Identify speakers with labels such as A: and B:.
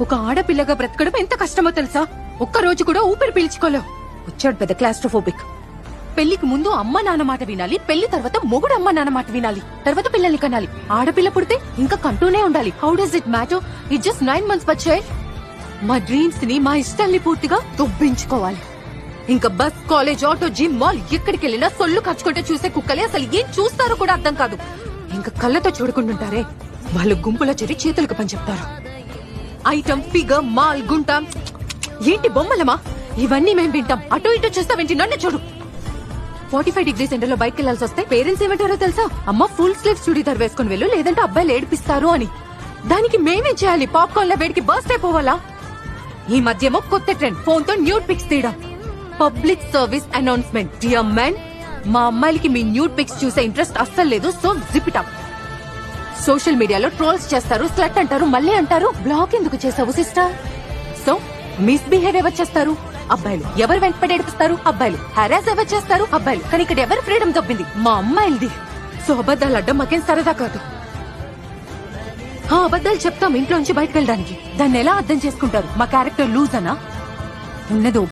A: ఒక ఆడపిల్లగా బ్రతకడం ఎంత కష్టమో తెలుసా? ఒక్క రోజు కూడా ఊపిరి పీల్చుకోలేవు. వచ్చాడు పెద్ద క్లాస్ట్రోఫోబిక్. పెళ్లికి ముందు అమ్మ నాన్న మాట వినాలి, పెళ్లి తర్వాత మొగుడు అమ్మ నాన్న మాట వినాలి, తర్వాత పిల్లల్ని కనాలి. ఆడపిల్ల పుడితే ఇంకా కంటూనే ఉండాలి. How does it matter? It just 9 months బచ్చే. మా డ్రీమ్స్ ని, మా ఇష్టాల్ని పూర్తిగా దొబ్బించుకోవాలి. ఇంకా bus, college, auto, gym, mall ఎక్కడికి వెళ్ళినా సొల్లు ఖర్చుకుంటే చూసే కుక్కలే అసలు ఏం చూస్తారో కూడా అర్థం కాదు. ఇంకా కళ్ళతో చూడకుంటుంటారే, వాళ్ళు గుంపులో చేరి చేతులకు పని చెప్తారు. ఐటమ్, ఫిగర్, మాల్, గుంట, ఏంటి బొమ్మలమా? ఇవన్నీ మేం వింటాం. అటు ఇటు చూస్తావేంటి? నన్ను చూడు. 45 degrees ఎండలో బయటకు వెళ్లాల్సి వస్తే పేరెంట్స్ ఏమంటారో తెలుసా? అమ్మ ఫుల్ స్లీవ్స్ చుడీదార్ వేసుకుని వెళ్ళు, లేదంటే అబ్బాయిలు ఏడిపిస్తారు అని. దానికి మేమేం చేయాలి? పాప్కార్న్ లా వేడికి బర్స్ట్ అయిపోవాలా? ఈ మధ్యేమో కొత్త ట్రెండ్, ఫోన్ తో న్యూడ్ పిక్స్ తీయడం. Public service announcement, dear men, మా అమ్మాయిలకి మీ న్యూడ్ పిక్స్ చూసే ఇంట్రెస్ట్ అస్సలు లేదు. So zip it up. Social మీడియాలో ట్రోల్స్ చేస్తారు, స్లట్ అంటారు, మళ్ళీ అంటారు బ్లాక్ ఎందుకు చేసావు సిస్టర్? సో మిస్బిహేవ్ ఎవరు చేస్తారు? అబ్బాయిలు. ఎవరు వెంటపడి ఏడిపిస్తారు? అబ్బాయిలు. హెరాస్ ఎవరు చేస్తారు? అబ్బాయిలు. కానీ ఇక్కడ ఎవరు ఫ్రీడమ్ దొబ్బింది? మా అమ్మాయిలది. సో అబద్ధాలు అడ్డం మాకేం సరదా కాదు. అబద్ధాలు చెప్తాం ఇంట్లోంచి బయటకు వెళ్ళడానికి. దాన్ని ఎలా అర్థం చేసుకుంటారు? మా క్యారెక్టర్ లూజ్ అనా? ఉన్నది